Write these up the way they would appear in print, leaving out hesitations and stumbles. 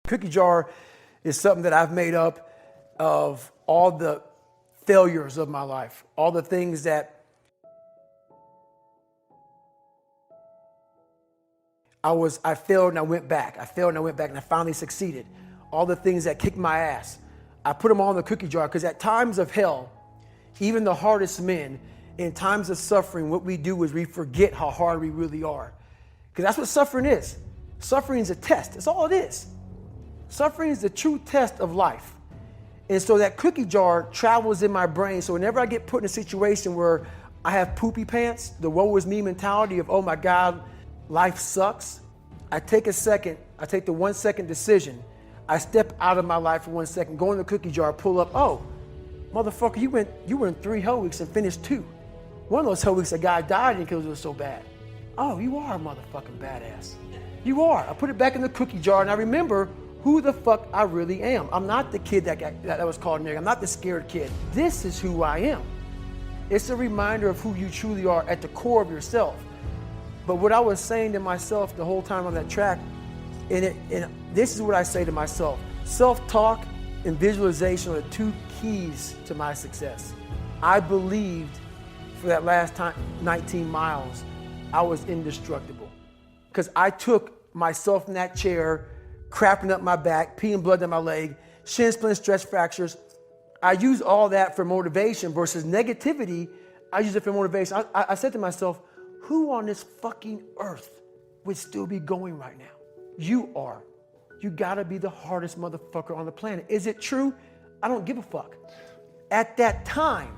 Cookie jar is something that I've made up of all the failures of my life, all the things that I failed and I went back. I failed and I went back and I finally succeeded. All the things that kicked my ass, I put them all in the cookie jar, because at times of hell, even the hardest men, in times of suffering, what we do is we forget how hard we really are. Because that's what suffering is. Suffering is a test. That's all it is. Suffering is the true test of life. And so that cookie jar travels in my brain. So whenever I get put in a situation where I have poopy pants, the woe is me mentality of, oh my God, life sucks, I take a second, I take the 1 second decision. I step out of my life for 1 second, go in the cookie jar, pull up, oh, motherfucker, you were in 3 hell weeks and finished 2. One of those hell weeks, a guy died because it was so bad. Oh, you are a motherfucking badass. You are. I put it back in the cookie jar and I remember who the fuck I really am. I'm not the kid that was called nigga. I'm not the scared kid. This is who I am. It's a reminder of who you truly are at the core of yourself. But what I was saying to myself the whole time on that track, and this is what I say to myself: self-talk and visualization are the 2 keys to my success. I believed for that last 19 miles, I was indestructible. Because I took myself in that chair, crapping up my back, peeing blood down my leg, shin splints, stress fractures. I use all that for motivation versus negativity. I use it for motivation. I said to myself, who on this fucking earth would still be going right now? You are. You gotta be the hardest motherfucker on the planet. Is it true? I don't give a fuck. At that time,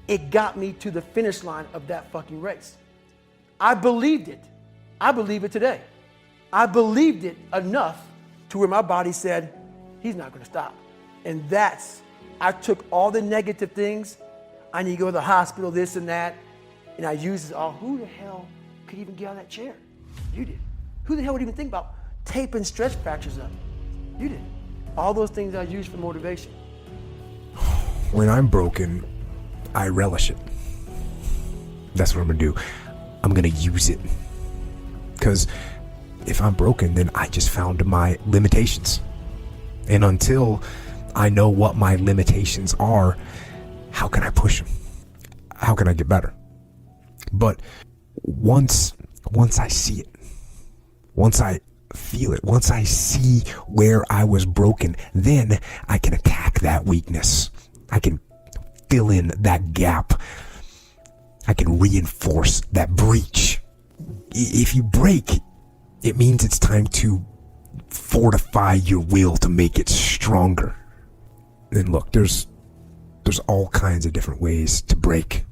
it got me to the finish line of that fucking race. I believed it. I believe it today. I believed it enough to where my body said, he's not gonna stop. And I took all the negative things. I need to go to the hospital, this and that. And I used it all. Who the hell could even get out of that chair? You did. Who the hell would even think about taping stress fractures up? You did. All those things I used for motivation. When I'm broken, I relish it. That's what I'm gonna do. I'm gonna use it. Because if I'm broken, then I just found my limitations. And until I know what my limitations are, how can I push them? How can I get better? But once I see it, once I feel it, once I see where I was broken, then I can attack that weakness. I can fill in that gap. I can reinforce that breach. If you break, it means it's time to fortify your will to make it stronger. And look, there's all kinds of different ways to break.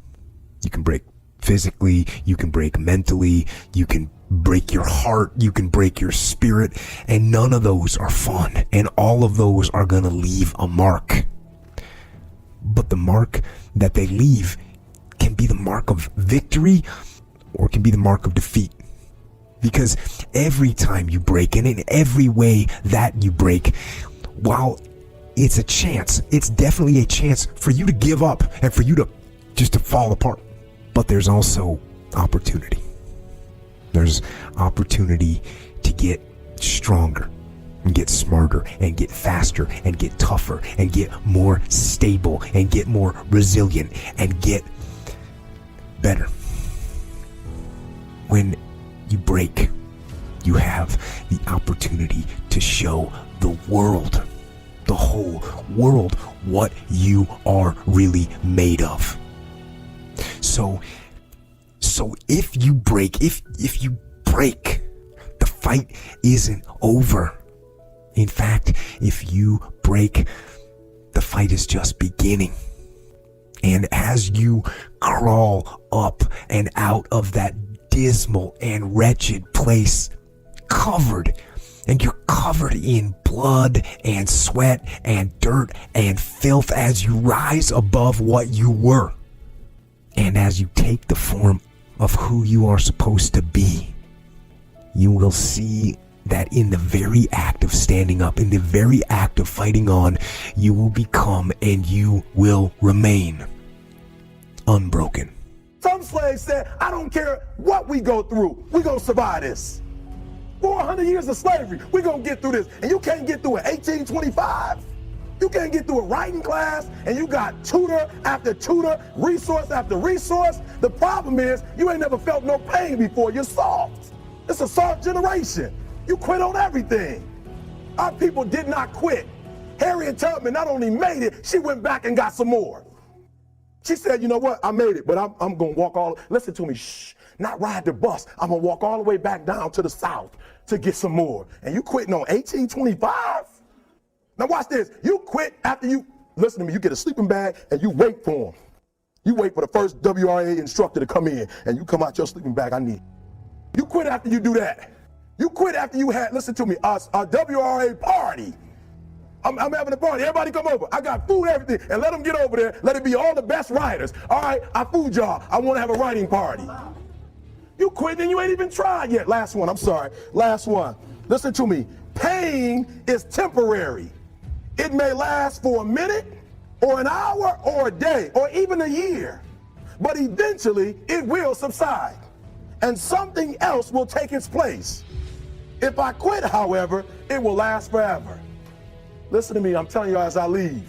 You can break physically, you can break mentally, you can break your heart, you can break your spirit, and none of those are fun, and all of those are gonna leave a mark. But the mark that they leave can be the mark of victory or can be the mark of defeat. Because every time you break, and in every way that you break, while it's a chance, it's definitely a chance for you to give up and for you to just to fall apart. But there's also opportunity. There's opportunity to get stronger and get smarter and get faster and get tougher and get more stable and get more resilient and get better. When you break, you have the opportunity to show the world, the whole world, what you are really made of. So if you break, the fight isn't over. In fact, if you break, the fight is just beginning. And as you crawl up and out of that dismal and wretched place, you're covered in blood and sweat and dirt and filth as you rise above what you were. And as you take the form of who you are supposed to be, you will see that in the very act of standing up, in the very act of fighting on, you will become and you will remain unbroken. Some slaves said, I don't care what we go through, we gonna survive this. 400 years of slavery. We're going to get through this. And you can't get through it. 1825. You can't get through a writing class, and you got tutor after tutor, resource after resource. The problem is you ain't never felt no pain before. You're soft. It's a soft generation. You quit on everything. Our people did not quit. Harriet Tubman not only made it, she went back and got some more. She said, you know what, I made it, but I'm going to walk listen to me, not ride the bus. I'm going to walk all the way back down to the South to get some more. And you quitting on 1825? Now watch this. You quit after listen to me, you get a sleeping bag and you wait for them. You wait for the first WRA instructor to come in and you come out your sleeping bag, I need. You quit after you do that. You quit after you had, listen to me, a WRA party. I'm having a party. Everybody come over. I got food, everything. And let them get over there. Let it be all the best writers. All right, I food y'all. I want to have a writing party. You quit and you ain't even tried yet. Last one. I'm sorry. Last one. Listen to me. Pain is temporary. It may last for a minute or an hour or a day or even a year. But eventually it will subside. And something else will take its place. If I quit, however, it will last forever. Listen to me, I'm telling you as I leave.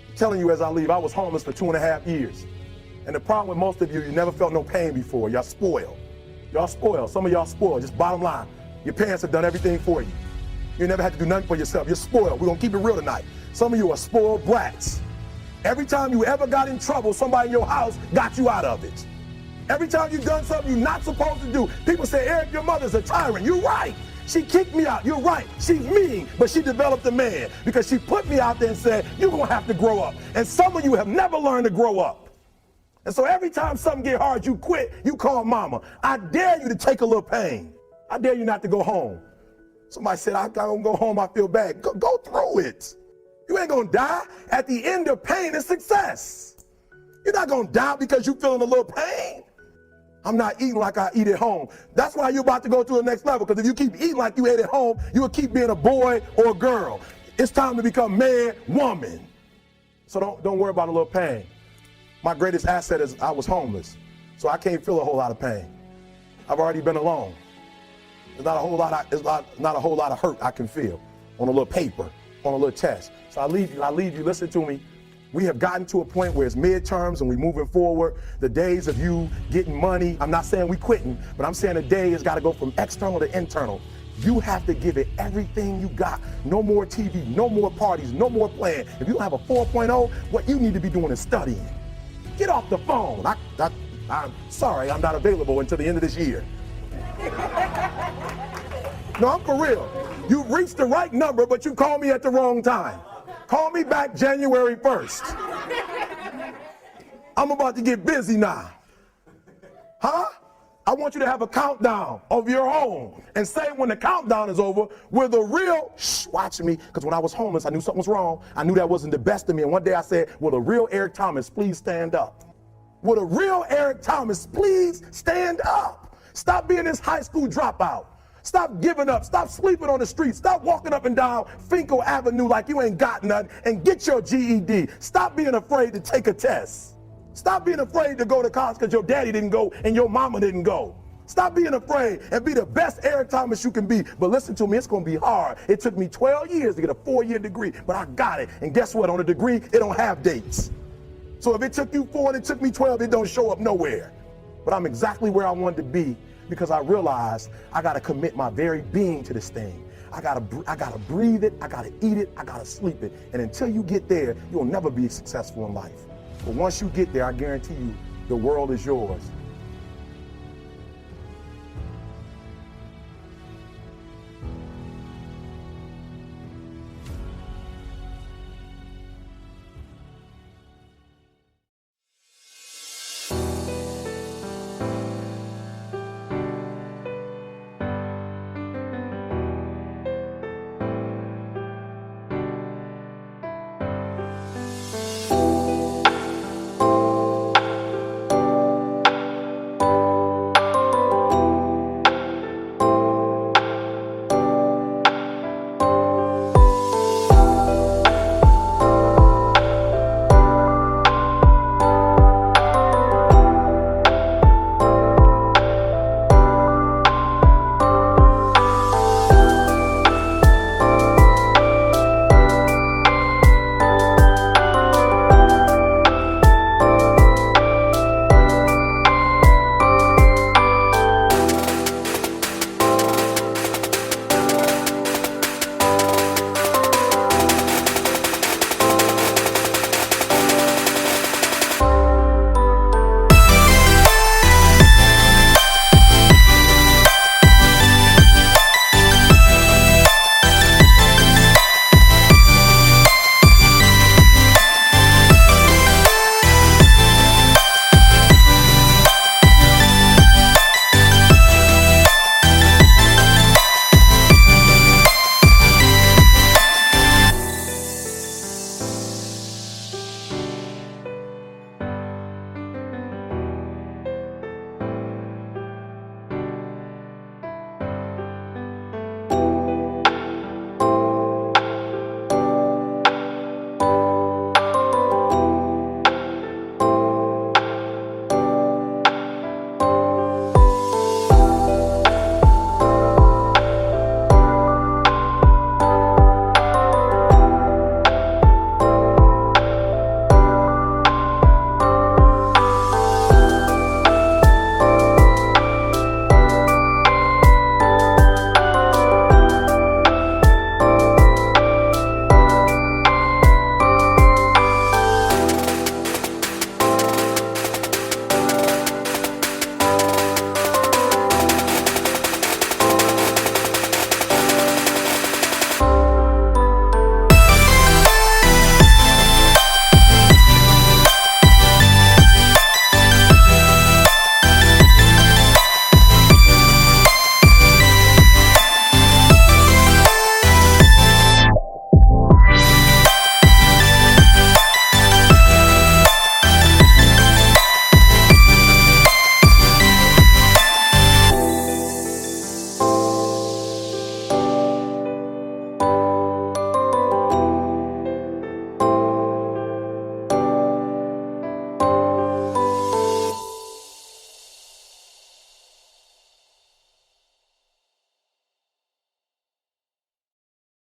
I'm telling you as I leave, I was homeless for 2.5 years. And the problem with most of you never felt no pain before. Y'all spoiled. Y'all spoiled. Some of y'all spoiled, just bottom line. Your parents have done everything for you. You never had to do nothing for yourself. You're spoiled. We're gonna keep it real tonight. Some of you are spoiled brats. Every time you ever got in trouble, somebody in your house got you out of it. Every time you've done something you're not supposed to do, people say, Eric, your mother's a tyrant. You're right. She kicked me out. You're right. She's mean, but she developed a man because she put me out there and said, you're going to have to grow up. And some of you have never learned to grow up. And so every time something get hard, you quit, you call mama. I dare you to take a little pain. I dare you not to go home. Somebody said, I don't go home, I feel bad. Go through it. You ain't going to die. At the end of pain is success. You're not going to die because you're feeling a little pain. I'm not eating like I eat at home. That's why you're about to go to the next level, because if you keep eating like you ate at home, you will keep being a boy or a girl. It's time to become man, woman. So don't worry about a little pain. My greatest asset is I was homeless, so I can't feel a whole lot of pain. I've already been alone. There's not a whole lot of hurt I can feel on a little paper, on a little test. So I leave you, listen to me. We have gotten to a point where it's midterms and we're moving forward. The days of you getting money, I'm not saying we quitting, but I'm saying the day has got to go from external to internal. You have to give it everything you got. No more TV, no more parties, no more playing. If you don't have a 4.0, what you need to be doing is studying. Get off the phone. I'm sorry, I'm not available until the end of this year. No, I'm for real. You reached the right number, but you called me at the wrong time. Call me back January 1st. I'm about to get busy now. Huh? I want you to have a countdown of your own and say when the countdown is over, with the real, watch me, because when I was homeless, I knew something was wrong. I knew that wasn't the best of me. And one day I said, will a real Eric Thomas please stand up? Will a real Eric Thomas please stand up? Stop being this high school dropout. Stop giving up. Stop sleeping on the street. Stop walking up and down Finkel Avenue like you ain't got nothing, and get your GED. Stop being afraid to take a test. Stop being afraid to go to college because your daddy didn't go and your mama didn't go. Stop being afraid and be the best Eric Thomas you can be. But listen to me, it's going to be hard. It took me 12 years to get a 4-year degree, but I got it. And guess what? On a degree, it don't have dates. So if it took you 4 and it took me 12, it don't show up nowhere. But I'm exactly where I wanted to be, because I realized I got to commit my very being to this thing. I gotta breathe it, I gotta eat it, I gotta sleep it. And until you get there, you'll never be successful in life. But once you get there, I guarantee you, the world is yours.